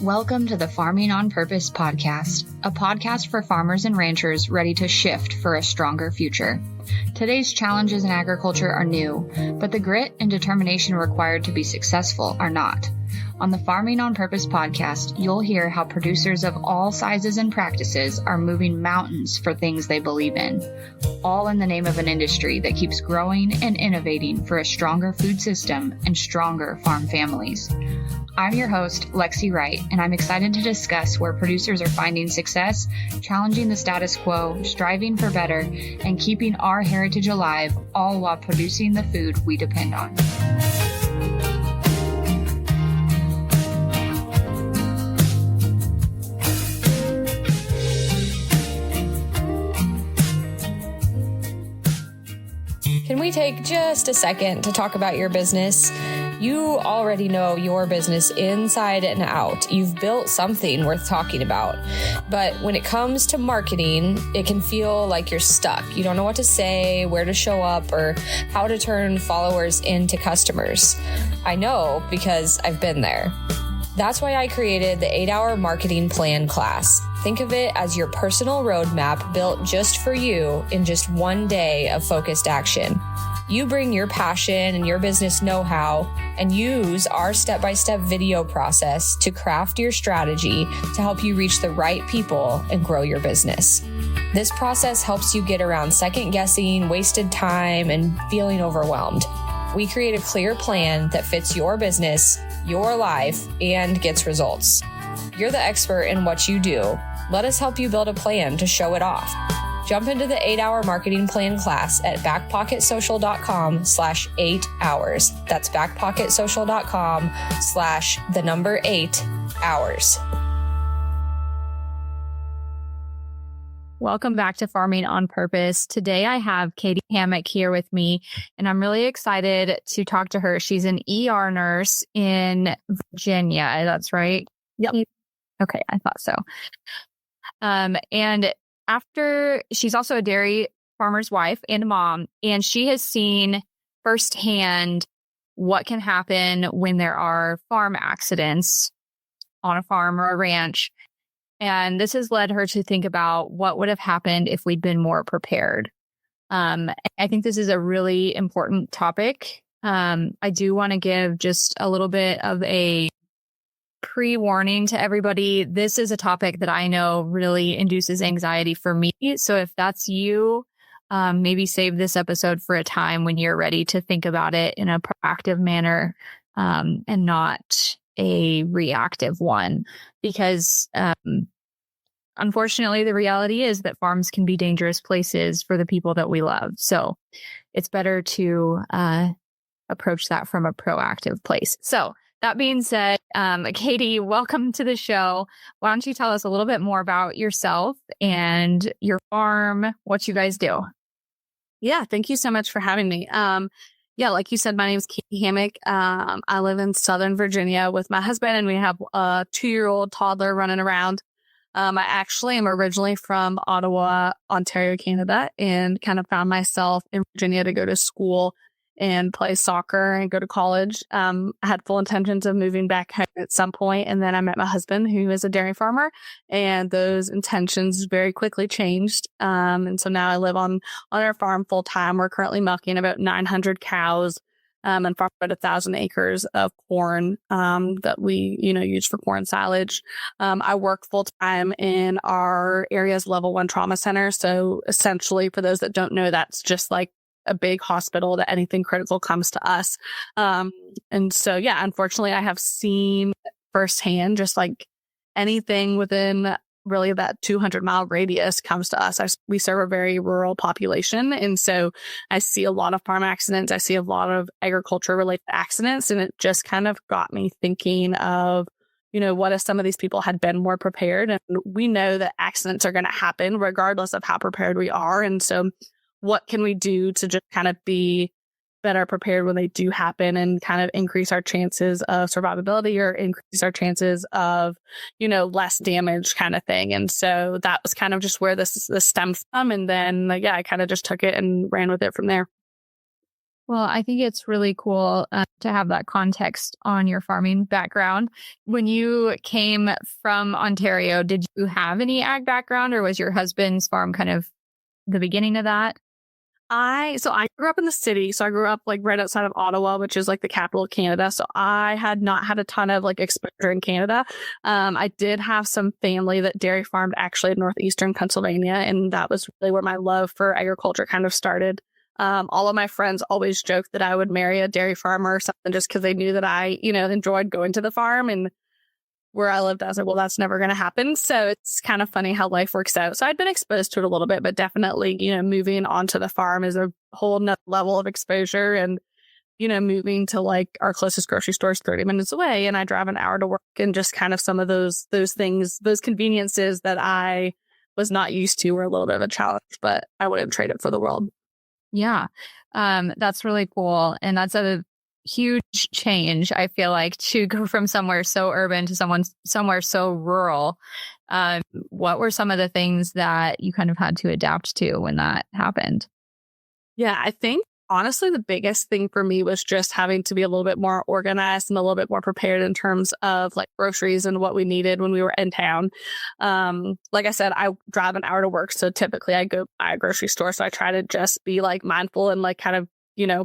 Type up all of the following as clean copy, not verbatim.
Welcome to the Farming on Purpose podcast, a podcast for farmers and ranchers ready to shift for a stronger future. Today's challenges in agriculture are new, but the grit and determination required to be successful are not. On the Farming on Purpose podcast, you'll hear how producers of all sizes and practices are moving mountains for things they believe in, all in the name of an industry that keeps growing and innovating for a stronger food system and stronger farm families. I'm your host, Lexi Wright, and I'm excited to discuss where producers are finding success, challenging the status quo, striving for better, and keeping our heritage alive, all while producing the food we depend on. Can we take just a second to talk about your business? You already know your business inside and out. You've built something worth talking about. But when it comes to marketing, it can feel like you're stuck. You don't know what to say, where to show up, or how to turn followers into customers. I know because I've been there. That's why I created the 8-hour marketing plan class. Think of it as your personal roadmap built just for you in just one day of focused action. You bring your passion and your business know-how and use our step-by-step video process to craft your strategy to help you reach the right people and grow your business. This process helps you get around second-guessing, wasted time, and feeling overwhelmed. We create a clear plan that fits your business, your life, and gets results. You're the expert in what you do. Let us help you build a plan to show it off. Jump into the 8-hour marketing plan class at backpocketsocial.com/8 hours. That's backpocketsocial.com/8 hours. Welcome back to Farming on Purpose. Today I have Katie Hammock here with me, and I'm really excited to talk to her. She's an ER nurse in Virginia. That's right? Yep. Okay, I thought so. And after, she's also a dairy farmer's wife and a mom, and she has seen firsthand what can happen when there are farm accidents on a farm or a ranch. And this has led her to think about what would have happened if we'd been more prepared. I think this is a really important topic. I do want to give just a little bit of a pre-warning to everybody. This is a topic that I know really induces anxiety for me. So if that's you, maybe save this episode for a time when you're ready to think about it in a proactive manner, and not a reactive one. Because unfortunately, the reality is that farms can be dangerous places for the people that we love. So it's better to approach that from a proactive place. So that being said, Katie, welcome to the show. Why don't you tell us a little bit more about yourself and your farm, what you guys do? Yeah, thank you so much for having me. Like you said, my name is Katie Hammock. I live in Southern Virginia with my husband, and we have a 2-year-old toddler running around. I actually am originally from Ottawa, Ontario, Canada, and kind of found myself in Virginia to go to school and play soccer and go to college. I had full intentions of moving back home at some point, and then I met my husband, who is a dairy farmer, and those intentions very quickly changed. And so now I live on our farm full time. We're currently milking about 900 cows, and farm about 1,000 acres of corn that we use for corn silage. I work full time in our area's level 1 trauma center. So essentially, for those that don't know, that's just like a big hospital that anything critical comes to us. And so, unfortunately, I have seen firsthand just like anything within really that 200-mile radius comes to us. We serve a very rural population. And so I see a lot of farm accidents. I see a lot of agriculture-related accidents. And it just kind of got me thinking of, what if some of these people had been more prepared? And we know that accidents are going to happen regardless of how prepared we are. And so what can we do to just kind of be better prepared when they do happen and kind of increase our chances of survivability or increase our chances of, less damage kind of thing. And so that was kind of just where this stems from. And then, I kind of just took it and ran with it from there. Well, I think it's really cool to have that context on your farming background. When you came from Ontario, did you have any ag background, or was your husband's farm kind of the beginning of that? I grew up in the city. So I grew up like right outside of Ottawa, which is like the capital of Canada. So I had not had a ton of like exposure in Canada. I did have some family that dairy farmed actually in northeastern Pennsylvania. And that was really where my love for agriculture kind of started. All of my friends always joked that I would marry a dairy farmer or something just because they knew that I, enjoyed going to the farm. And where I lived, I was like, well, that's never going to happen. So it's kind of funny how life works out. So I'd been exposed to it a little bit, but definitely, moving onto the farm is a whole nother level of exposure. And, moving to like our closest grocery store is 30 minutes away, and I drive an hour to work, and just kind of some of those things, those conveniences that I was not used to were a little bit of a challenge, but I wouldn't trade it for the world. Yeah. That's really cool. And that's a huge change, I feel like, to go from somewhere so urban to somewhere so rural. What were some of the things that you kind of had to adapt to when that happened? Yeah, I think honestly, the biggest thing for me was just having to be a little bit more organized and a little bit more prepared in terms of like groceries and what we needed when we were in town. Like I said, I drive an hour to work. So typically I go by a grocery store. So I try to just be like mindful and like kind of,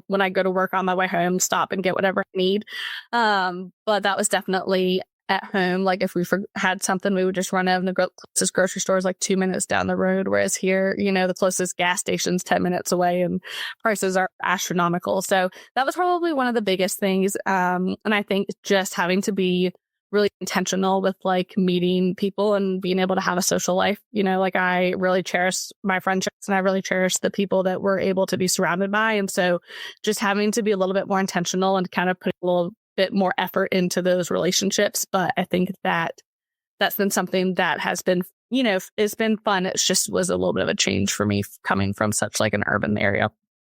when I go to work on my way home, stop and get whatever I need. But that was definitely at home. Like if we had something, we would just run out, and the closest grocery store is like 2 minutes down the road. Whereas here, the closest gas station's 10 minutes away, and prices are astronomical. So that was probably one of the biggest things. And I think just having to be really intentional with like meeting people and being able to have a social life. Like I really cherish my friendships, and I really cherish the people that we're able to be surrounded by. And so just having to be a little bit more intentional and kind of put a little bit more effort into those relationships. But I think that's been something that has been, it's been fun. It just was a little bit of a change for me coming from such like an urban area.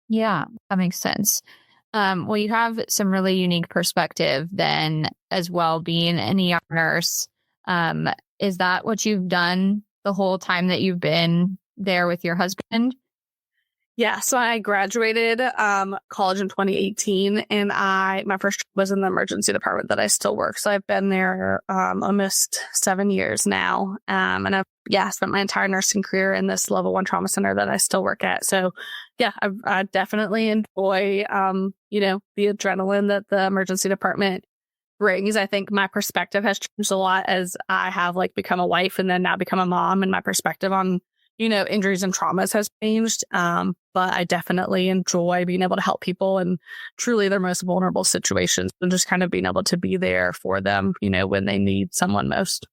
Yeah, that makes sense. Well, you have some really unique perspective then as well, being an ER nurse. Is that what you've done the whole time that you've been there with your husband? Yeah, so I graduated college in 2018, and my first job was in the emergency department that I still work. So I've been there almost 7 years now, and I've spent my entire nursing career in this level 1 trauma center that I still work at. So yeah, I definitely enjoy the adrenaline that the emergency department brings. I think my perspective has changed a lot as I have like become a wife and then now become a mom, and my perspective on injuries and traumas has changed. But I definitely enjoy being able to help people in truly their most vulnerable situations, and just kind of being able to be there for them, when they need someone most.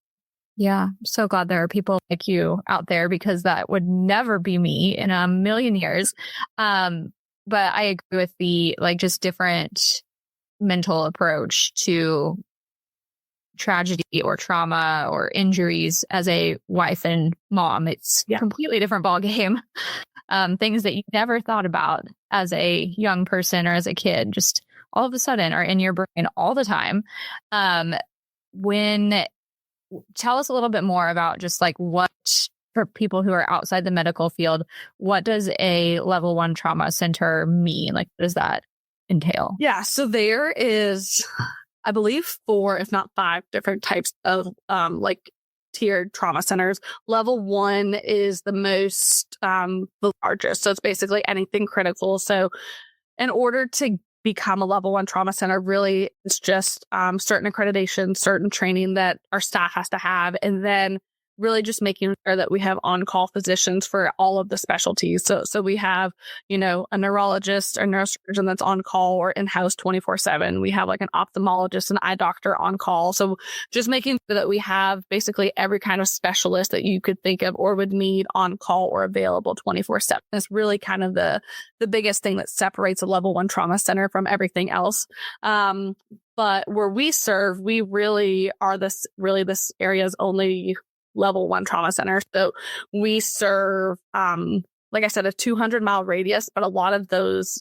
Yeah, I'm so glad there are people like you out there, because that would never be me in a million years. But I agree with the like just different mental approach to tragedy or trauma or injuries as a wife and mom. It's a completely different ballgame. Things that you never thought about as a young person or as a kid, just all of a sudden are in your brain all the time. Tell us a little bit more about just like what, for people who are outside the medical field, what does a level 1 trauma center mean? Like, what does that entail? Yeah. So there is, I believe, 4, if not 5 different types of like tiered trauma centers. Level 1 is the most, the largest. So it's basically anything critical. So in order to become a level 1 trauma center, really it's just certain accreditation, certain training that our staff has to have, and then really just making sure that we have on-call physicians for all of the specialties. So we have, a neurologist or neurosurgeon that's on call or in-house 24/7. We have like an ophthalmologist, an eye doctor on call. So just making sure that we have basically every kind of specialist that you could think of or would need on call or available 24/7. That's really kind of the biggest thing that separates a level 1 trauma center from everything else. But where we serve, we really are this area's only level 1 trauma center. So we serve, like I said, a 200-mile radius, but a lot of those,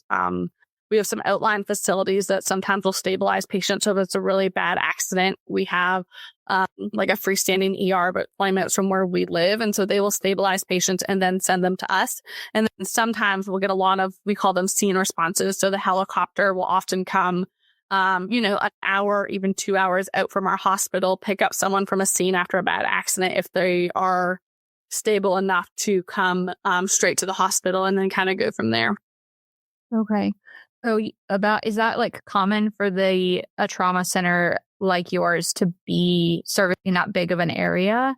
we have some outlying facilities that sometimes will stabilize patients. So if it's a really bad accident, we have like a freestanding ER, but 20 minutes from where we live. And so they will stabilize patients and then send them to us. And then sometimes we'll get a lot of, we call them scene responses. So the helicopter will often come, an hour, even 2 hours out from our hospital, pick up someone from a scene after a bad accident if they are stable enough to come straight to the hospital, and then kind of go from there. Okay. So is that like common for a trauma center like yours to be servicing that big of an area?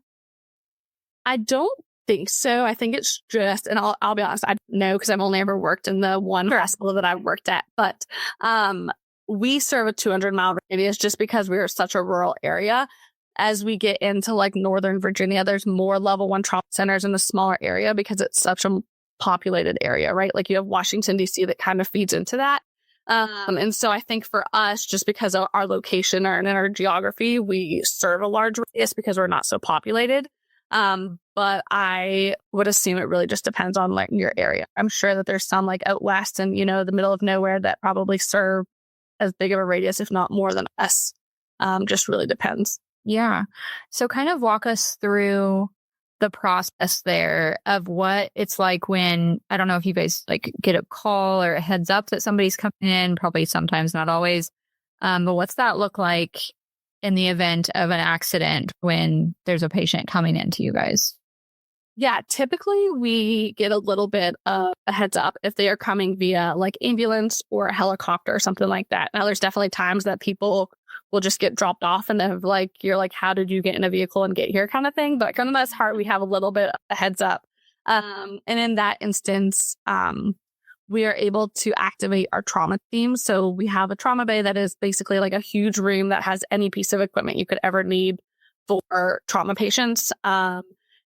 I don't think so. I think it's just, and I'll be honest, I don't know because I've only ever worked in the one hospital that I've worked at, but we serve a 200-mile radius just because we are such a rural area. As we get into like Northern Virginia, there's more level 1 trauma centers in the smaller area because it's such a populated area, right? Like you have Washington, D.C. that kind of feeds into that. And so I think for us, just because of our location and our geography, we serve a large radius because we're not so populated. But I would assume it really just depends on like your area. I'm sure that there's some like out west and, the middle of nowhere that probably serve as big of a radius, if not more than us. Just really depends. Yeah. So kind of walk us through the process there of what it's like when, I don't know if you guys like get a call or a heads up that somebody's coming in, probably sometimes, not always. But what's that look like in the event of an accident when there's a patient coming into you guys? Yeah, typically we get a little bit of a heads up if they are coming via like ambulance or a helicopter or something like that. Now, there's definitely times that people will just get dropped off and have like, you're like, how did you get in a vehicle and get here kind of thing? But for the most part, we have a little bit of a heads up. And in that instance, we are able to activate our trauma team. So we have a trauma bay that is basically like a huge room that has any piece of equipment you could ever need for trauma patients.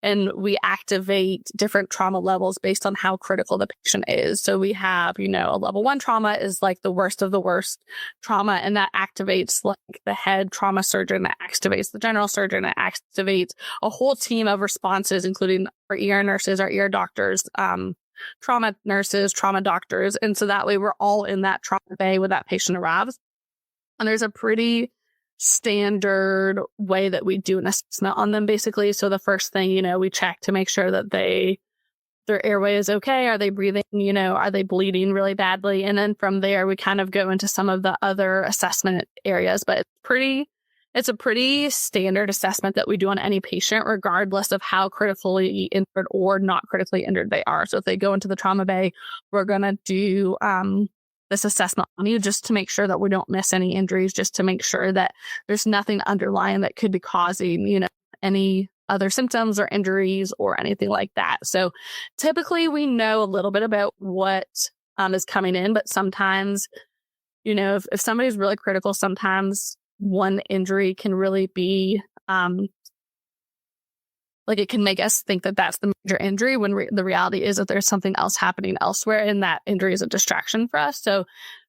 And we activate different trauma levels based on how critical the patient is. So we have, a level 1 trauma is like the worst of the worst trauma. And that activates like the head trauma surgeon, that activates the general surgeon, that activates a whole team of responses, including our ER nurses, our ER doctors, trauma nurses, trauma doctors. And so that way we're all in that trauma bay when that patient arrives. And there's a pretty standard way that we do an assessment on them, basically. So the first thing, we check to make sure that their airway is okay. Are they breathing? Are they bleeding really badly? And then from there, we kind of go into some of the other assessment areas. But it's a pretty standard assessment that we do on any patient, regardless of how critically injured or not critically injured they are. So if they go into the trauma bay, we're going to do this assessment on you just to make sure that we don't miss any injuries, just to make sure that there's nothing underlying that could be causing, any other symptoms or injuries or anything like that. So typically we know a little bit about what is coming in, but sometimes, if somebody's really critical, sometimes one injury can really be like it can make us think that that's the major injury when the reality is that there's something else happening elsewhere and that injury is a distraction for us. So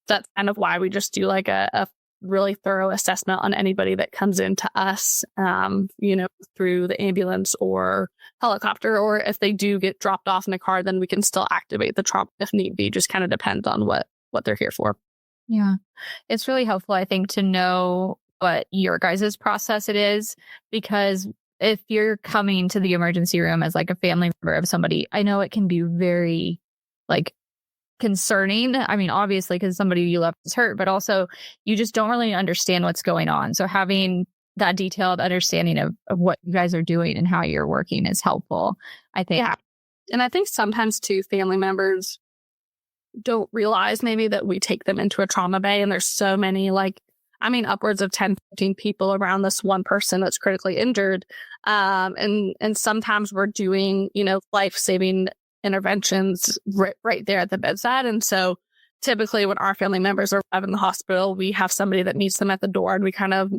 that's kind of why we just do like a really thorough assessment on anybody that comes into us, through the ambulance or helicopter, or if they do get dropped off in a car, then we can still activate the trauma if need be. Just kind of depends on what they're here for. Yeah. It's really helpful, I think, to know what your guys' process it is, because if you're coming to the emergency room as like a family member of somebody, I know it can be very like concerning. I mean, obviously, because somebody you love is hurt, but also you just don't really understand what's going on. So having that detailed understanding of what you guys are doing and how you're working is helpful, I think. Yeah. And I think sometimes too, family members don't realize maybe that we take them into a trauma bay and there's so many upwards of 10, 15 people around this one person that's critically injured. And sometimes we're doing, life-saving interventions right there at the bedside. And so typically when our family members arrive in the hospital, we have somebody that meets them at the door and we kind of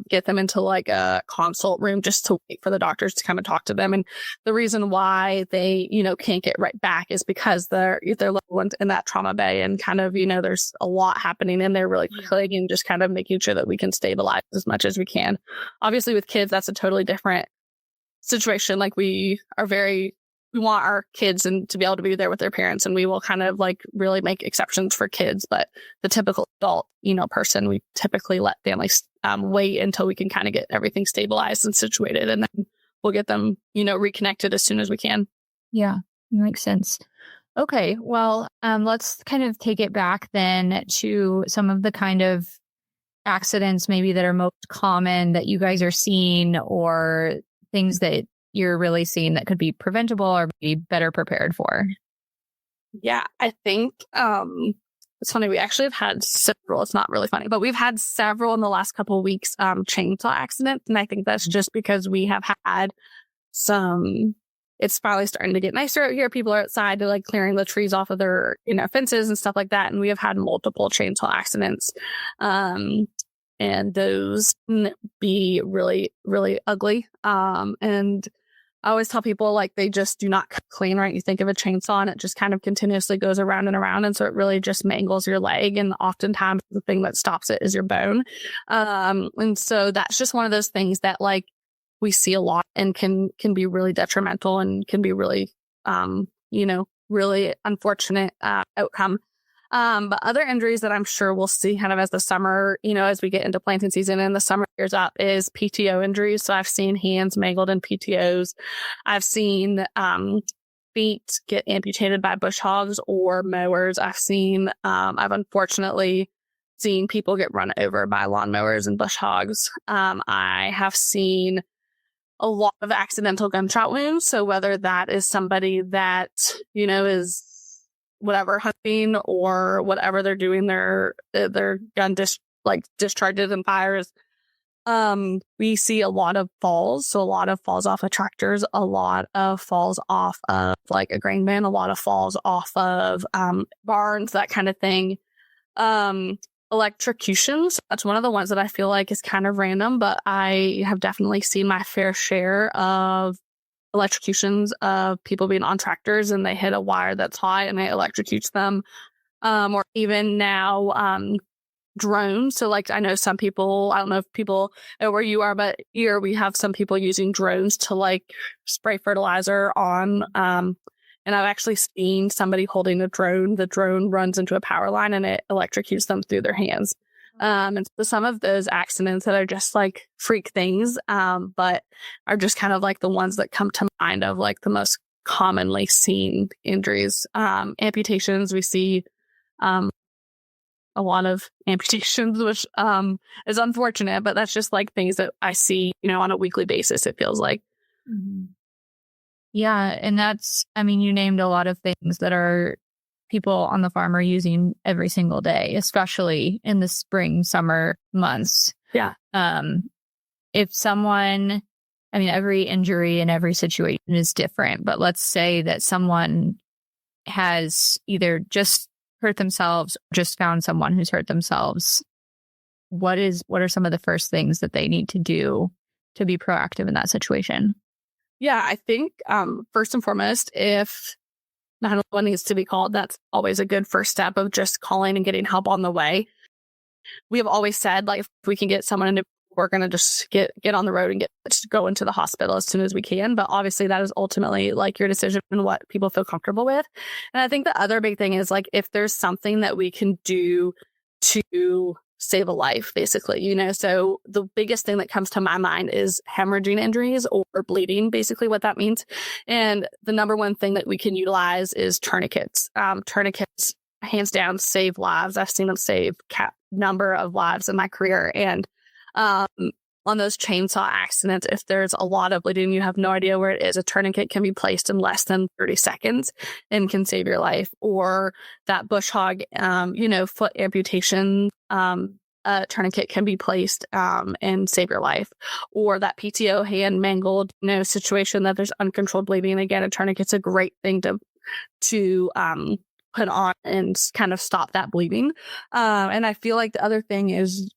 get them into like a consult room just to wait for the doctors to come and talk to them. And the reason why they, can't get right back is because they're little ones in that trauma bay and kind of, there's a lot happening in there really quickly and just kind of making sure that we can stabilize as much as we can. Obviously with kids, that's a totally different situation. Like we are very we want our kids and to be able to be there with their parents, and we will kind of like really make exceptions for kids. But the typical adult, person, we typically let families wait until we can kind of get everything stabilized and situated, and then we'll get them, reconnected as soon as we can. Yeah, makes sense. Okay, well, let's kind of take it back then to some of the kind of accidents maybe that are most common that you guys are seeing, or things that you're really seeing that could be preventable or be better prepared for. Yeah, I think it's funny. We actually have had several. It's not really funny, but we've had several in the last couple of weeks chainsaw accidents. And I think that's just because we have had some. It's finally starting to get nicer out here. People are outside to like clearing the trees off of their, fences and stuff like that. And we have had multiple chainsaw accidents. And those can be really, really ugly. And I always tell people like they just do not clean, right? You think of a chainsaw and it just kind of continuously goes around and around. And so it really just mangles your leg. And oftentimes the thing that stops it is your bone. And so that's just one of those things that like we see a lot and can be really detrimental and can be really, really unfortunate outcome. But other injuries that I'm sure we'll see kind of as the summer, as we get into planting season and the summer years up is PTO injuries. So I've seen hands mangled in PTOs. I've seen feet get amputated by bush hogs or mowers. I've unfortunately seen people get run over by lawnmowers and bush hogs. I have seen a lot of accidental gunshot wounds. So whether that is somebody that, is whatever, hunting or whatever they're doing, their gun discharges and fires. We see a lot of falls. So a lot of falls off of tractors, a lot of falls off of like a grain bin, a lot of falls off of barns, that kind of thing. Electrocutions. That's one of the ones that I feel like is kind of random, but I have definitely seen my fair share of electrocutions of people being on tractors and they hit a wire that's high and it electrocutes them. Or even now, drones. So like I know some people, I don't know if people know where you are, but here we have some people using drones to like spray fertilizer on. And I've actually seen somebody holding a drone. The drone runs into a power line and it electrocutes them through their hands. And so some of those accidents that are just like freak things, but are just kind of like the ones that come to mind of like the most commonly seen injuries. Amputations, we see a lot of amputations, which is unfortunate, but that's just like things that I see, on a weekly basis, it feels like. Mm-hmm. Yeah. And you named a lot of things that are people on the farm are using every single day, especially in the spring, summer months. Yeah. If someone, every injury and every situation is different, but let's say that someone has either just hurt themselves, or just found someone who's hurt themselves. What are some of the first things that they need to do to be proactive in that situation? Yeah, I think first and foremost, if 911 needs to be called, that's always a good first step of just calling and getting help on the way. We have always said, like, if we can get someone we're going to just get on the road and go into the hospital as soon as we can. But obviously that is ultimately like your decision and what people feel comfortable with. And I think the other big thing is like, if there's something that we can do to save a life, basically, so the biggest thing that comes to my mind is hemorrhaging injuries or bleeding, basically what that means. And the number one thing that we can utilize is tourniquets. Tourniquets, hands down, save lives. I've seen them save number of lives in my career. And on those chainsaw accidents, if there's a lot of bleeding, you have no idea where it is, a tourniquet can be placed in less than 30 seconds and can save your life. Or that bush hog, foot amputation, a tourniquet can be placed and save your life. Or that PTO hand mangled, situation that there's uncontrolled bleeding. Again, a tourniquet's a great thing to put on and kind of stop that bleeding. And I feel like the other thing is,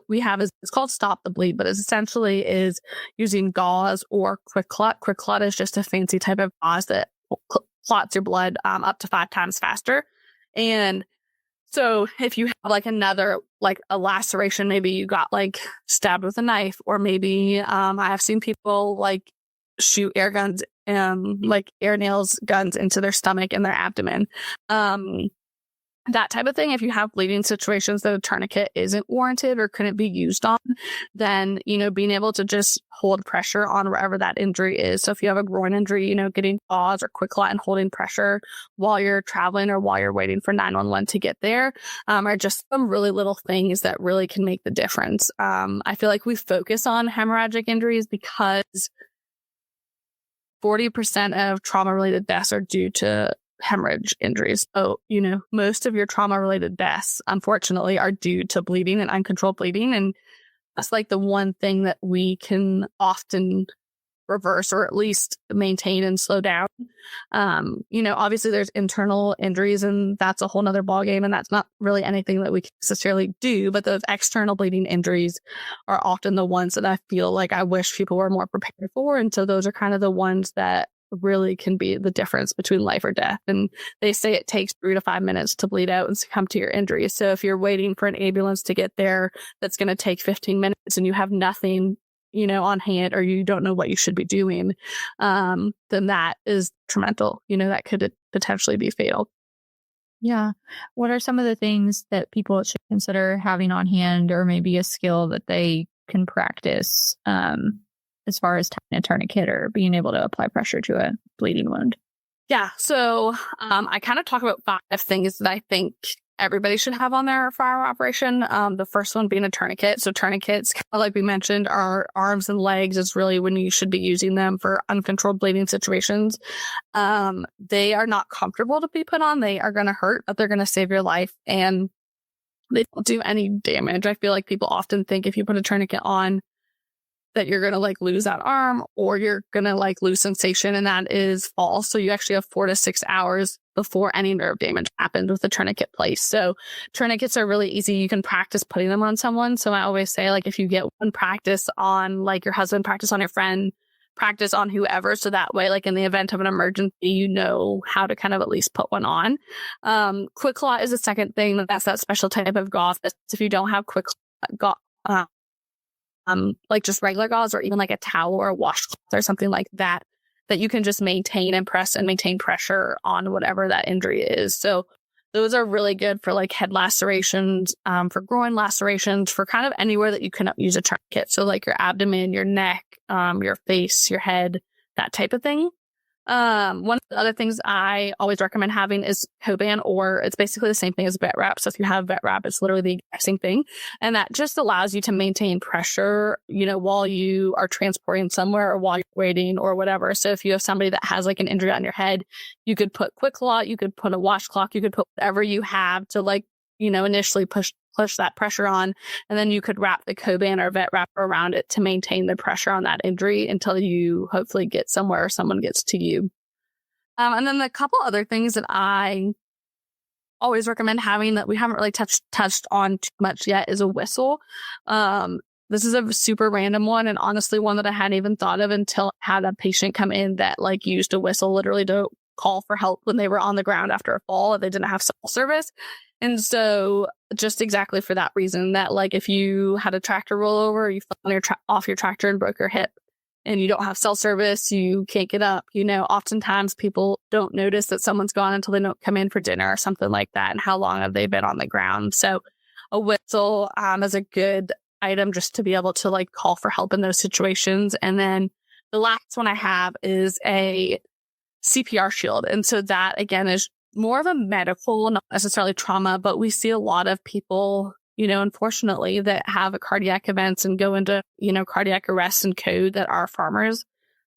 we have it's called Stop the Bleed, but it essentially is using gauze or quick clot. Quick clot is just a fancy type of gauze that clots your blood up to 5 times faster. And so if you have like another, like a laceration, maybe you got like stabbed with a knife, or maybe I have seen people like shoot air guns, like air nails guns into their stomach and their abdomen. That type of thing. If you have bleeding situations that a tourniquet isn't warranted or couldn't be used on, then, being able to just hold pressure on wherever that injury is. So if you have a groin injury, getting gauze or quick clot and holding pressure while you're traveling or while you're waiting for 911 to get there, are just some really little things that really can make the difference. I feel like we focus on hemorrhagic injuries because 40% of trauma-related deaths are due to hemorrhage injuries. So, most of your trauma-related deaths, unfortunately, are due to bleeding and uncontrolled bleeding. And that's like the one thing that we can often reverse or at least maintain and slow down. Obviously there's internal injuries and that's a whole nother ballgame, and that's not really anything that we can necessarily do. But those external bleeding injuries are often the ones that I feel like I wish people were more prepared for. And so those are kind of the ones that really can be the difference between life or death. And they say it takes 3 to 5 minutes to bleed out and succumb to your injury. So if you're waiting for an ambulance to get there, that's going to take 15 minutes and you have nothing, on hand, or you don't know what you should be doing, then that is detrimental. That could potentially be fatal. Yeah. What are some of the things that people should consider having on hand, or maybe a skill that they can practice as far as tying a tourniquet or being able to apply pressure to a bleeding wound? Yeah. So I kind of talk about 5 things that I think everybody should have on their firearm operation. The first one being a tourniquet. So tourniquets, kind of like we mentioned, are arms and legs is really when you should be using them for uncontrolled bleeding situations. They are not comfortable to be put on. They are going to hurt, but they're going to save your life, and they don't do any damage. I feel like people often think if you put a tourniquet on that you're going to lose that arm or you're going to lose sensation, and that is false. So you actually have 4 to 6 hours before any nerve damage happens with the tourniquet placed. So tourniquets are really easy. You can practice putting them on someone. So I always say, if you get one, practice on your husband, practice on your friend, practice on whoever. So that way, in the event of an emergency, you know how to kind of at least put one on. Quick clot is the second thing. That's that special type of gauze. If you don't have quick clot, just regular gauze or even a towel or a washcloth or something like that, that you can just maintain and press and maintain pressure on whatever that injury is. So those are really good for head lacerations, for groin lacerations, for kind of anywhere that you cannot use a tourniquet. So your abdomen, your neck, your face, your head, that type of thing. One of the other things I always recommend having is Coban, or it's basically the same thing as vet wrap. So if you have vet wrap, it's literally the exact same thing. And that just allows you to maintain pressure, while you are transporting somewhere or while you're waiting or whatever. So if you have somebody that has an injury on your head, you could put quick clot, you could put a washcloth, you could put whatever you have to initially push that pressure on, and then you could wrap the Coban or vet wrap around it to maintain the pressure on that injury until you hopefully get somewhere or someone gets to you. And then a couple other things that I always recommend having that we haven't really touched on too much yet is a whistle. This is a super random one, and honestly one that I hadn't even thought of until I had a patient come in that used a whistle literally to call for help when they were on the ground after a fall and they didn't have cell service. And so just exactly for that reason, that if you had a tractor rollover, you fell on off your tractor and broke your hip and you don't have cell service, you can't get up, oftentimes people don't notice that someone's gone until they don't come in for dinner or something like that. And how long have they been on the ground? So a whistle is a good item just to be able to call for help in those situations. And then the last one I have is a CPR shield. And so that again is more of a medical, not necessarily trauma, but we see a lot of people, unfortunately, that have cardiac events and go into, cardiac arrest and code that are farmers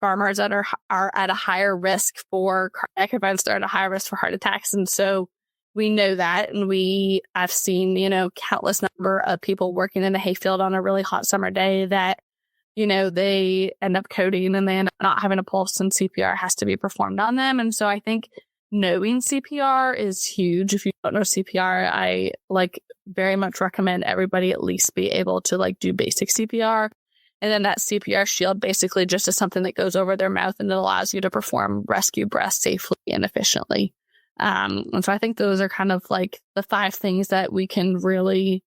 that are at a higher risk for cardiac events. They're at a higher risk for heart attacks. And so we know that. And I've seen, countless number of people working in a hayfield on a really hot summer day that, they end up coding and they end up not having a pulse, and CPR has to be performed on them. And so I think knowing CPR is huge. If you don't know CPR, I very much recommend everybody at least be able to do basic CPR. And then that CPR shield basically just is something that goes over their mouth and it allows you to perform rescue breaths safely and efficiently. And so I think those are kind of the 5 things that we can really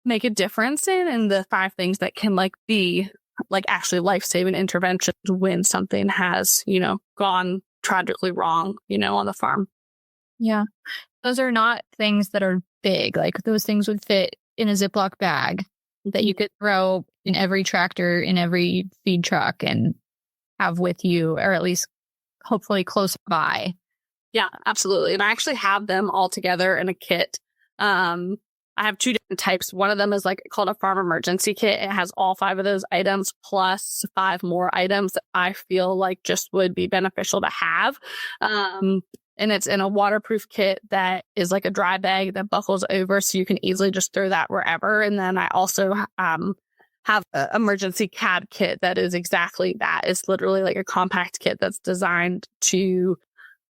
make a difference in, and the 5 things that can be like actually life-saving interventions when something has, gone tragically wrong, on the farm. Yeah. Those are not things that are big. Like those things would fit in a Ziploc bag that you could throw in every tractor, in every feed truck and have with you, or at least hopefully close by. Yeah, absolutely. And I actually have them all together in a kit. I have 2 different types. One of them is like called a farm emergency kit. It has all 5 of those items plus 5 more items that I feel like just would be beneficial to have. And it's in a waterproof kit that is like a dry bag that buckles over so you can easily just throw that wherever. And then I also have an emergency cab kit that is exactly that. It's literally like a compact kit that's designed to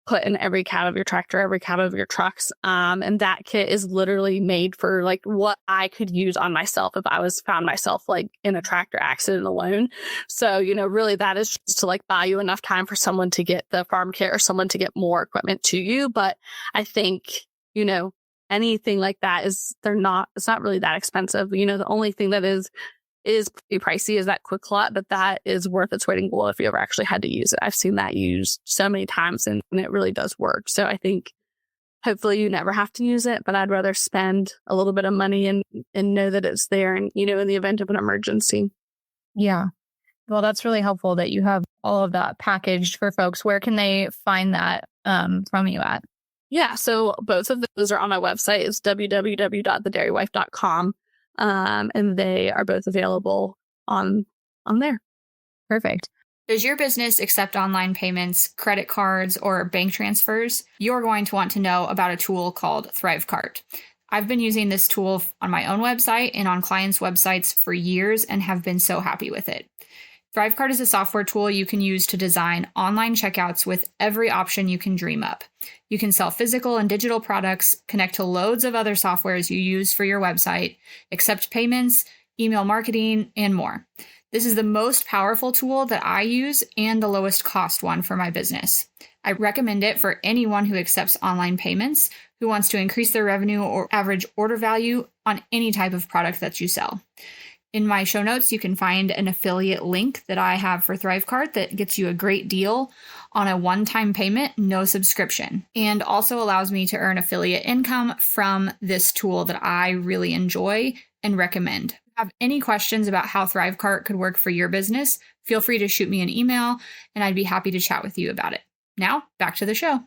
put in every cab of your tractor, every cab of your trucks. And that kit is literally made for like what I could use on myself if I found myself like in a tractor accident alone. So, really that is just to like buy you enough time for someone to get the farm kit or someone to get more equipment to you. But I think, anything like that it's not really that expensive. The only thing that is pretty pricey is that Quick Lot, but that is worth its weight in gold if you ever actually had to use it. I've seen that used so many times and it really does work. So I think hopefully you never have to use it, but I'd rather spend a little bit of money and know that it's there and, in the event of an emergency. Yeah. Well, that's really helpful that you have all of that packaged for folks. Where can they find that from you at? Yeah. So both of those are on my website. It's www.thedairywife.com. And they are both available on there. Perfect. Does your business accept online payments, credit cards, or bank transfers? You're going to want to know about a tool called ThriveCart. I've been using this tool on my own website and on clients' websites for years and have been so happy with it. ThriveCart is a software tool you can use to design online checkouts with every option you can dream up. You can sell physical and digital products, connect to loads of other softwares you use for your website, accept payments, email marketing, and more. This is the most powerful tool that I use and the lowest cost one for my business. I recommend it for anyone who accepts online payments, who wants to increase their revenue or average order value on any type of product that you sell. In my show notes, you can find an affiliate link that I have for ThriveCart that gets you a great deal on a one-time payment, no subscription, and also allows me to earn affiliate income from this tool that I really enjoy and recommend. If you have any questions about how ThriveCart could work for your business, feel free to shoot me an email and I'd be happy to chat with you about it. Now, back to the show.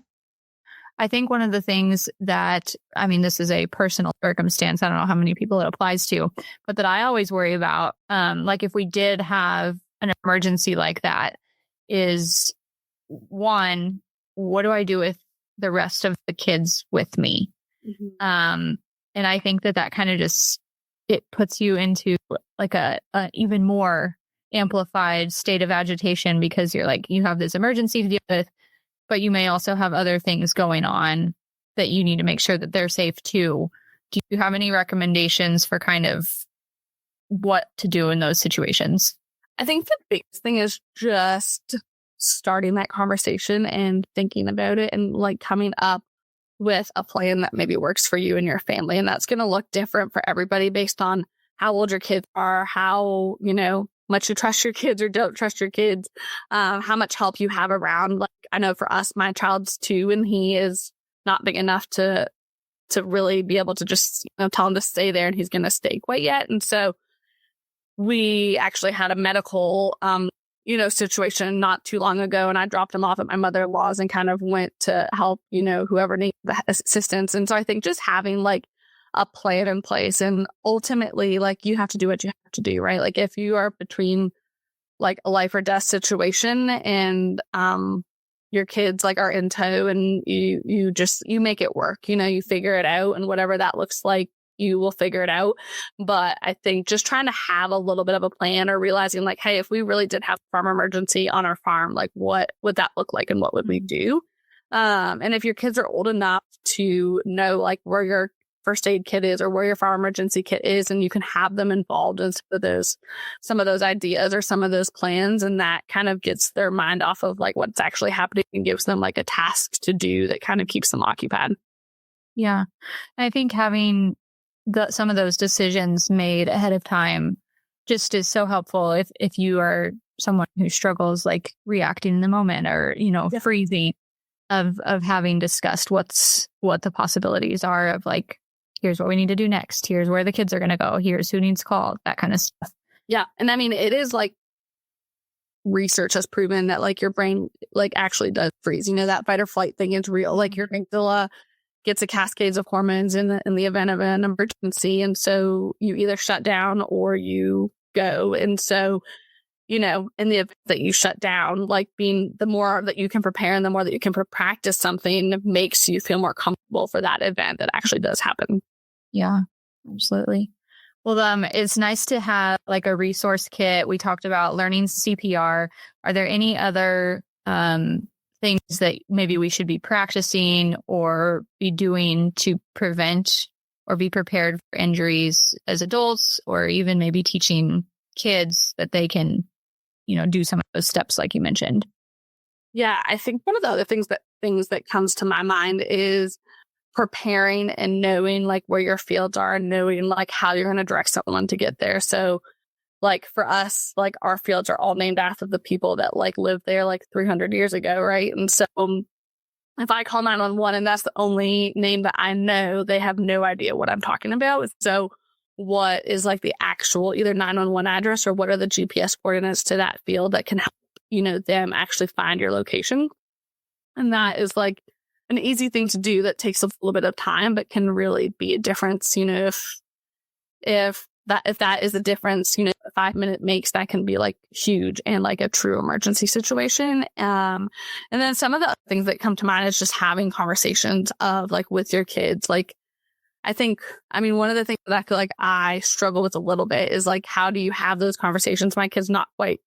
I think one of the things that, this is a personal circumstance. I don't know how many people it applies to, but that I always worry about, like if we did have an emergency like that, is one, what do I do with the rest of the kids with me? Mm-hmm. And I think that kind of just, it puts you into like a even more amplified state of agitation because you're like, you have this emergency to deal with, but you may also have other things going on that you need to make sure that they're safe too. Do you have any recommendations for kind of what to do in those situations? I think the biggest thing is just starting that conversation and thinking about it and like coming up with a plan that maybe works for you and your family. And that's going to look different for everybody based on how old your kids are, how, much you trust your kids or don't trust your kids, how much help you have around. Like I know for us, my child's 2 and he is not big enough to really be able to just tell him to stay there and he's going to stay quite yet. And so we actually had a medical, situation not too long ago, and I dropped him off at my mother-in-law's and kind of went to help, whoever needed the assistance. And so I think just having like a plan in place, and ultimately like you have to do what you have to do, right? Like if you are between like a life or death situation and your kids like are in tow and you make it work, you figure it out, and whatever that looks like, you will figure it out. But I think just trying to have a little bit of a plan, or realizing like, hey, if we really did have a farm emergency on our farm, like what would that look like and what would we do? And if your kids are old enough to know like where your first aid kit is or where your farm emergency kit is, and you can have them involved in some of those ideas or some of those plans, and that kind of gets their mind off of like what's actually happening and gives them like a task to do that kind of keeps them occupied. Yeah. I think having some of those decisions made ahead of time just is so helpful if you are someone who struggles like reacting in the moment or, freezing of having discussed what the possibilities are of like, here's what we need to do next. Here's where the kids are going to go. Here's who needs called, that kind of stuff. Yeah. And I mean, it is like research has proven that like your brain like actually does freeze. That fight or flight thing is real. Like your amygdala gets a cascades of hormones in the event of an emergency. And so you either shut down or you go. And so, in the event that you shut down, like being the more that you can prepare and the more that you can practice something makes you feel more comfortable for that event that actually does happen. Yeah, absolutely. Well, it's nice to have like a resource kit. We talked about learning CPR. Are there any other things that maybe we should be practicing or be doing to prevent or be prepared for injuries as adults, or even maybe teaching kids that they can, do some of those steps like you mentioned? Yeah, I think one of the other things that comes to my mind is preparing and knowing like where your fields are and knowing like how you're going to direct someone to get there. So like for us, like our fields are all named after the people that like lived there like 300 years ago. Right. And so if I call 911 and that's the only name that I know, they have no idea what I'm talking about. So what is like the actual either 911 address or what are the GPS coordinates to that field that can help, them actually find your location. And that is like an easy thing to do that takes a little bit of time, but can really be a difference. If that is a difference, a 5-minute makes, that can be like huge and like a true emergency situation. And then some of the other things that come to mind is just having conversations of like with your kids. Like, one of the things that I struggle with a little bit is like, how do you have those conversations? My kid's not quite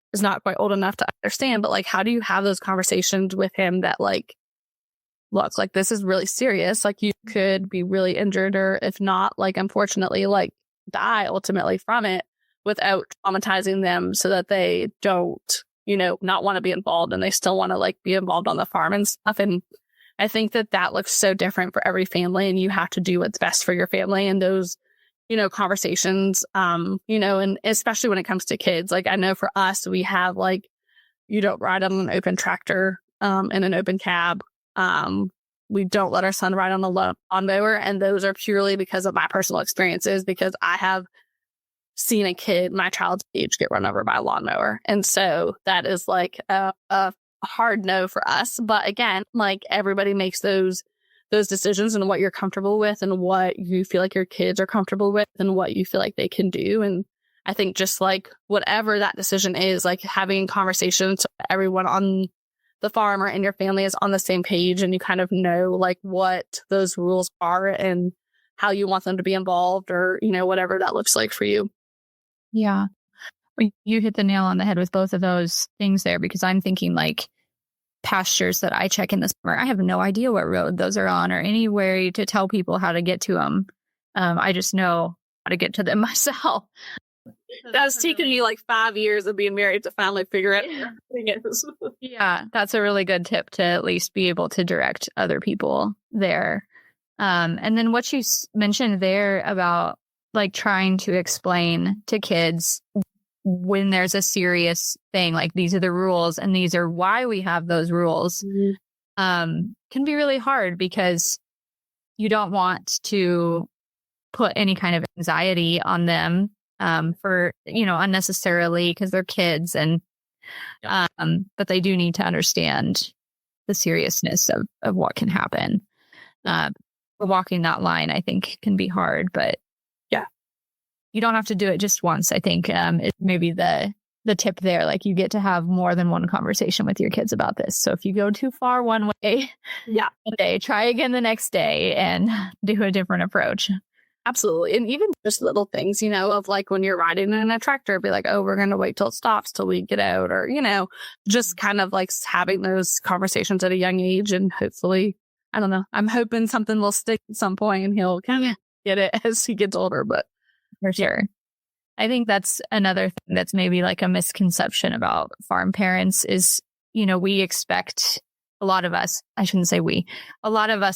old enough to understand, but like, how do you have those conversations with him that like, look, like this is really serious. Like you could be really injured, or if not, like unfortunately, like die ultimately from it without traumatizing them so that they don't, not want to be involved and they still want to like be involved on the farm and stuff. And I think that looks so different for every family, and you have to do what's best for your family. And those, conversations, and especially when it comes to kids, like I know for us, we have like, you don't ride on an open tractor, in an open cab. We don't let our son ride on a lawnmower. And those are purely because of my personal experiences, because I have seen a kid, my child's age, get run over by a lawnmower. And so that is like a hard no for us. But again, like everybody makes those decisions and what you're comfortable with and what you feel like your kids are comfortable with and what you feel like they can do. And I think just like whatever that decision is, like having conversations so everyone on the farm or in your family is on the same page and you kind of know like what those rules are and how you want them to be involved, or, whatever that looks like for you. Yeah. You hit the nail on the head with both of those things there, because I'm thinking like pastures that I check in the summer, I have no idea what road those are on or anywhere to tell people how to get to them. I just know how to get to them myself. That's taken me like 5 years of being married to finally figure out everything is. Yeah, that's a really good tip to at least be able to direct other people there. And then what you mentioned there about like trying to explain to kids when there's a serious thing, like these are the rules and these are why we have those rules, can be really hard because you don't want to put any kind of anxiety on them for, unnecessarily, because they're kids and but they do need to understand the seriousness of what can happen. Walking that line, I think, can be hard, but yeah, you don't have to do it just once. I think it maybe the tip there, like you get to have more than one conversation with your kids about this. So if you go too far one way, one day, try again the next day and do a different approach. Absolutely. And even just little things, of like when you're riding in a tractor, be like, oh, we're going to wait till it stops till we get out, or, just kind of like having those conversations at a young age. And hopefully, I don't know, I'm hoping something will stick at some point and he'll kind of get it as he gets older, but for sure. I think that's another thing that's maybe like a misconception about farm parents is, we expect a lot of us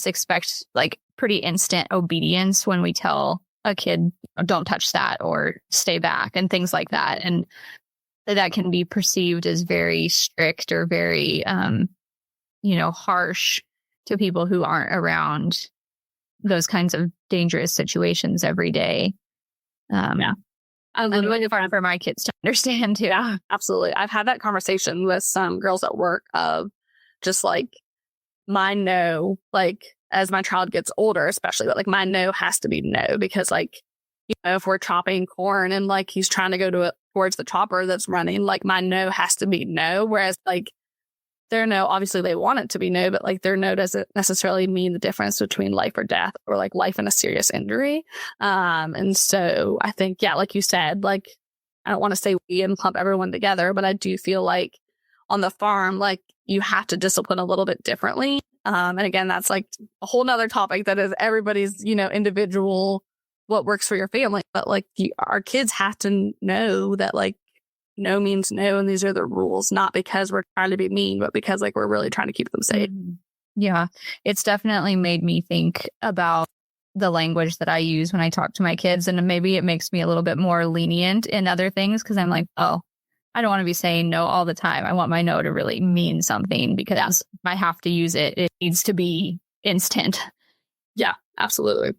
expect like pretty instant obedience when we tell a kid don't touch that or stay back and things like that. And that can be perceived as very strict or very, harsh to people who aren't around those kinds of dangerous situations every day. Yeah. I'm really hard for my kids to understand too. Yeah, absolutely. I've had that conversation with some girls at work of just like my no, like as my child gets older, especially, but like my no has to be no, because like, if we're chopping corn and like he's trying to go towards the chopper that's running, like my no has to be no. Whereas like their no, obviously they want it to be no, but like their no doesn't necessarily mean the difference between life or death or like life and a serious injury. And so I think, yeah, like you said, like, I don't want to say we and clump everyone together, but I do feel like on the farm, like you have to discipline a little bit differently. And again, that's like a whole nother topic that is everybody's, individual, what works for your family. But like our kids have to know that like no means no, and these are the rules, not because we're trying to be mean, but because like we're really trying to keep them safe. Yeah, it's definitely made me think about the language that I use when I talk to my kids, and maybe it makes me a little bit more lenient in other things because I'm like, oh, I don't want to be saying no all the time. I want my no to really mean something, because if I have to use it, it needs to be instant. Yeah, absolutely.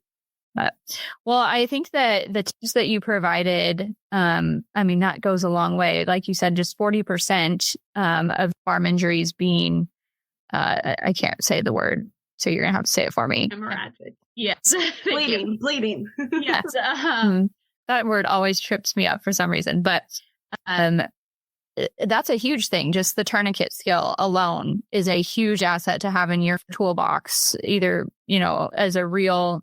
But, well, I think that the tips that you provided, that goes a long way. Like you said, just 40% of farm injuries being, I can't say the word, so you're going to have to say it for me. Hemorrhagic. Yes. Bleeding. Yes. That word always trips me up for some reason. But that's a huge thing. Just the tourniquet skill alone is a huge asset to have in your toolbox, either, as a real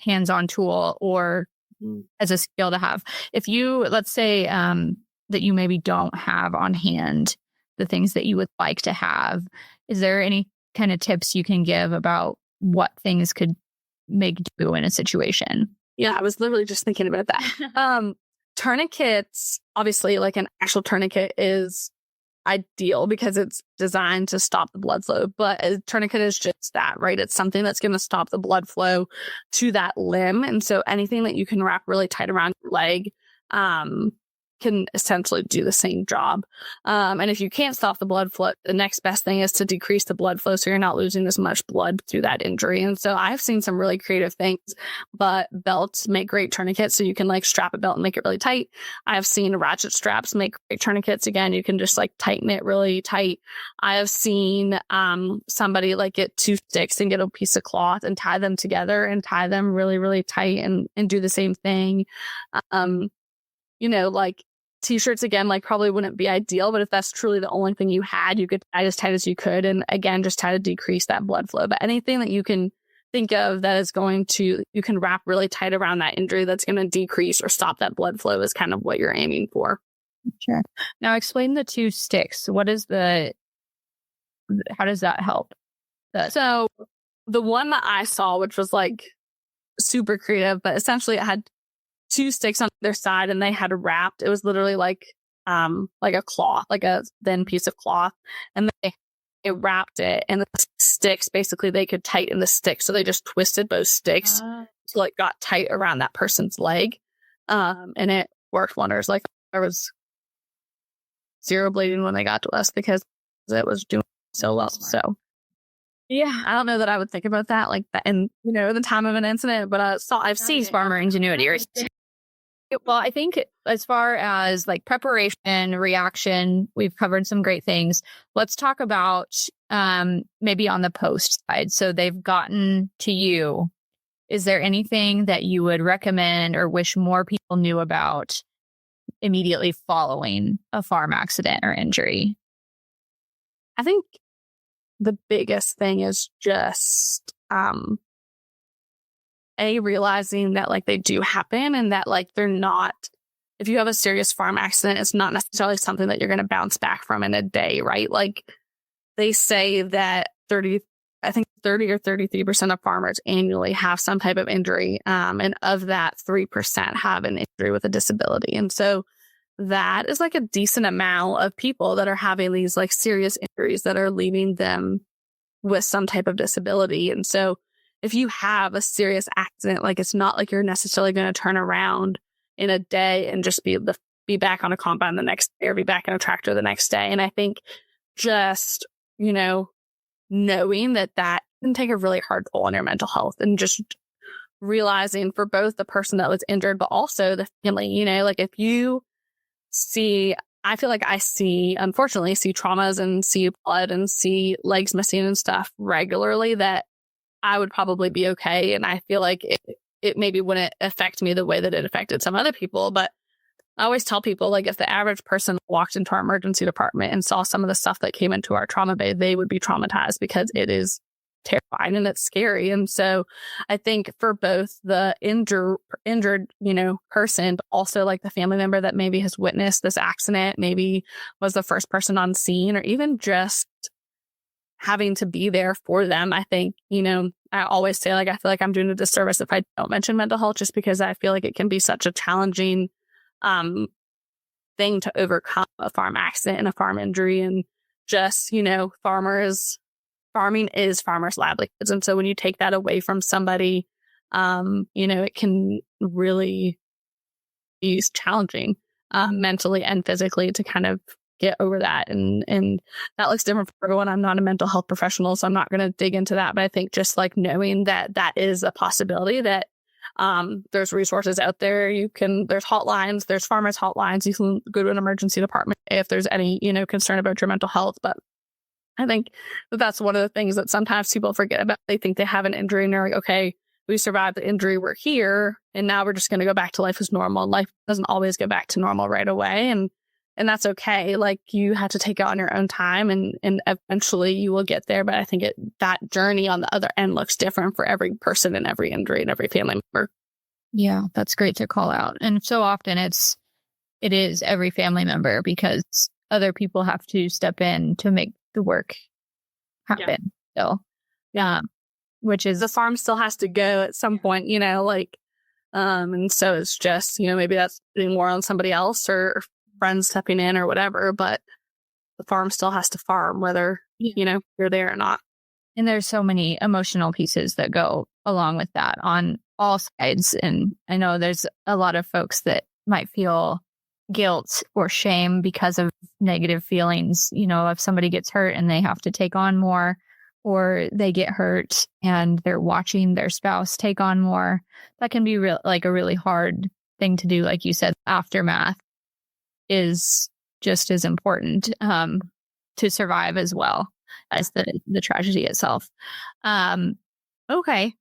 hands-on tool or as a skill to have. If you, let's say that you maybe don't have on hand the things that you would like to have, is there any kind of tips you can give about what things could make do in a situation? Yeah, I was literally just thinking about that. Tourniquets, obviously, like an actual tourniquet is ideal because it's designed to stop the blood flow, but a tourniquet is just that, right? It's something that's going to stop the blood flow to that limb. And so anything that you can wrap really tight around your leg can essentially do the same job. And if you can't stop the blood flow, the next best thing is to decrease the blood flow so you're not losing as much blood through that injury. And so I've seen some really creative things, but belts make great tourniquets. So you can like strap a belt and make it really tight. I've seen ratchet straps make great tourniquets. Again, you can just like tighten it really tight. I have seen somebody like get 2 sticks and get a piece of cloth and tie them together and tie them really, really tight and do the same thing. Like t-shirts, again, like probably wouldn't be ideal, but if that's truly the only thing you had, you could tie as tight as you could. And again, just try to decrease that blood flow. But anything that you can think of that is you can wrap really tight around that injury that's going to decrease or stop that blood flow is kind of what you're aiming for. Sure. Now explain the 2 sticks. How does that help? So the one that I saw, which was like super creative, but essentially it had 2 sticks on their side and they had wrapped. It was literally like a cloth, like a thin piece of cloth. And they wrapped it, and the sticks, basically they could tighten the sticks. So they just twisted both sticks so it got tight around that person's leg. And it worked wonders. Like there was 0 bleeding when they got to us because it was doing so well. So yeah, I don't know that I would think about that like that in, the time of an incident, but I've seen farmer ingenuity. Well, I think as far as like preparation, reaction, we've covered some great things. Let's talk about maybe on the post side. So they've gotten to you. Is there anything that you would recommend or wish more people knew about immediately following a farm accident or injury? I think the biggest thing is just realizing that like they do happen, and that like they're not, if you have a serious farm accident, it's not necessarily something that you're going to bounce back from in a day, right? Like they say that 30 or 33% of farmers annually have some type of injury. And of that, 3% have an injury with a disability. And so that is like a decent amount of people that are having these like serious injuries that are leaving them with some type of disability. And so if you have a serious accident, like it's not like you're necessarily going to turn around in a day and just be back on a compound the next day or be back in a tractor the next day. And I think just, knowing that can take a really hard toll on your mental health, and just realizing for both the person that was injured, but also the family, like if you I feel like unfortunately see traumas and see blood and see legs missing and stuff regularly, that I would probably be okay. And I feel like it maybe wouldn't affect me the way that it affected some other people. But I always tell people, like, if the average person walked into our emergency department and saw some of the stuff that came into our trauma bay, they would be traumatized, because it is terrifying and it's scary. And so I think for both the injured, person, but also like the family member that maybe has witnessed this accident, maybe was the first person on scene, or even just having to be there for them. I think, I always say, like, I feel like I'm doing a disservice if I don't mention mental health, just because I feel like it can be such a challenging thing to overcome a farm accident and a farm injury. And just, farming is farmers' livelihoods. And so when you take that away from somebody, it can really be challenging mentally and physically to kind of get over that. And that looks different for everyone. I'm not a mental health professional, so I'm not going to dig into that. But I think just like knowing that is a possibility, that there's resources out there. There's hotlines, there's farmers hotlines. You can go to an emergency department if there's any, concern about your mental health. But I think that's one of the things that sometimes people forget about. They think they have an injury and they're like, okay, we survived the injury, we're here, and now we're just going to go back to life as normal. Life doesn't always go back to normal right away. And that's okay. Like, you have to take it on your own time, and eventually you will get there. But I think that journey on the other end looks different for every person and every injury and every family member. Yeah, that's great to call out. And so often it is every family member, because other people have to step in to make the work happen. Still, which is, the farm still has to go at some point, and so it's just, maybe that's putting more on somebody else or friends stepping in or whatever, but the farm still has to farm, whether, you're there or not. And there's so many emotional pieces that go along with that on all sides. And I know there's a lot of folks that might feel guilt or shame because of negative feelings, if somebody gets hurt and they have to take on more, or they get hurt and they're watching their spouse take on more. That can be a really hard thing to do. Like you said, aftermath is just as important to survive as well as the tragedy itself. Okay.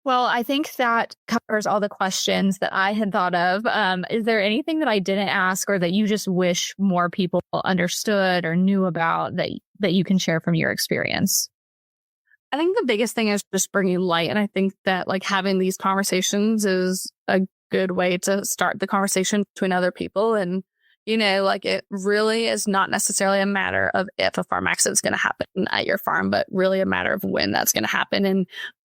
Well, I think that covers all the questions that I had thought of. Is there anything that I didn't ask, or that you just wish more people understood or knew about, that you can share from your experience? I think the biggest thing is just bringing light. And I think that, like, having these conversations is a good way to start the conversation between other people. And, it really is not necessarily a matter of if a farm accident is going to happen at your farm, but really a matter of when that's going to happen. And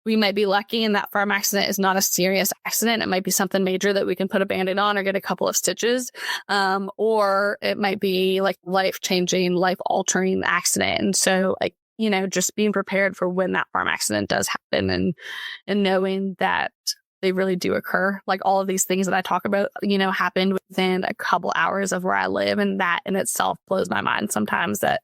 we might be lucky and that farm accident is not a serious accident. It might be something major that we can put a Band-Aid on or get a couple of stitches. Or it might be like life-changing, life-altering accident. And so, like, just being prepared for when that farm accident does happen, and knowing that they really do occur. Like, all of these things that I talk about, happened within a couple hours of where I live. And that in itself blows my mind sometimes, that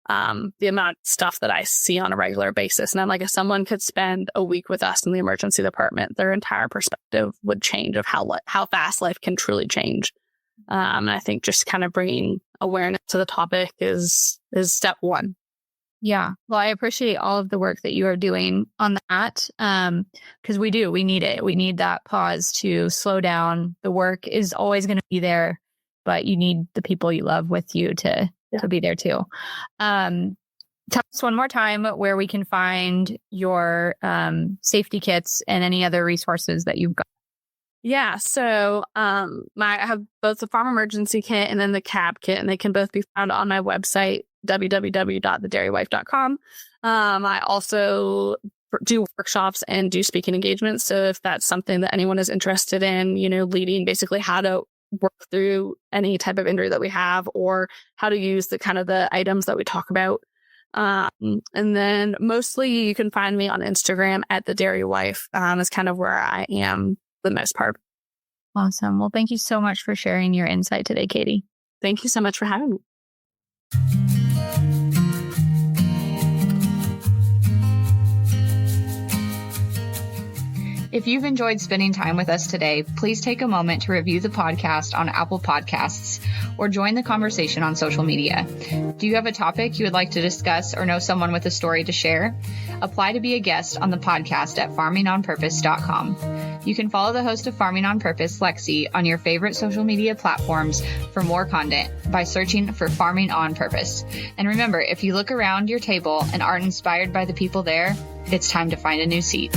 the amount of stuff that I see on a regular basis. And I'm like, if someone could spend a week with us in the emergency department, their entire perspective would change of how fast life can truly change. And I think just kind of bringing awareness to the topic is step one. Yeah. Well, I appreciate all of the work that you are doing on that. Because we need it. We need that pause to slow down. The work is always going to be there, but you need the people you love with you to be there too. Tell us one more time where we can find your safety kits and any other resources that you've got. Yeah, so I have both the farm emergency kit and then the cab kit, and they can both be found on my website, www.thedairywife.com. I also do workshops and do speaking engagements. So if that's something that anyone is interested in, leading basically how to work through any type of injury that we have, or how to use the items that we talk about And then mostly you can find me on Instagram at the Dairy Wife. Is kind of where I am the most part. Awesome. Well, thank you so much for sharing your insight today, Katie. Thank you so much for having me. If you've enjoyed spending time with us today, please take a moment to review the podcast on Apple Podcasts or join the conversation on social media. Do you have a topic you would like to discuss or know someone with a story to share? Apply to be a guest on the podcast at farmingonpurpose.com. You can follow the host of Farming on Purpose, Lexi, on your favorite social media platforms for more content by searching for Farming on Purpose. And remember, if you look around your table and aren't inspired by the people there, it's time to find a new seat.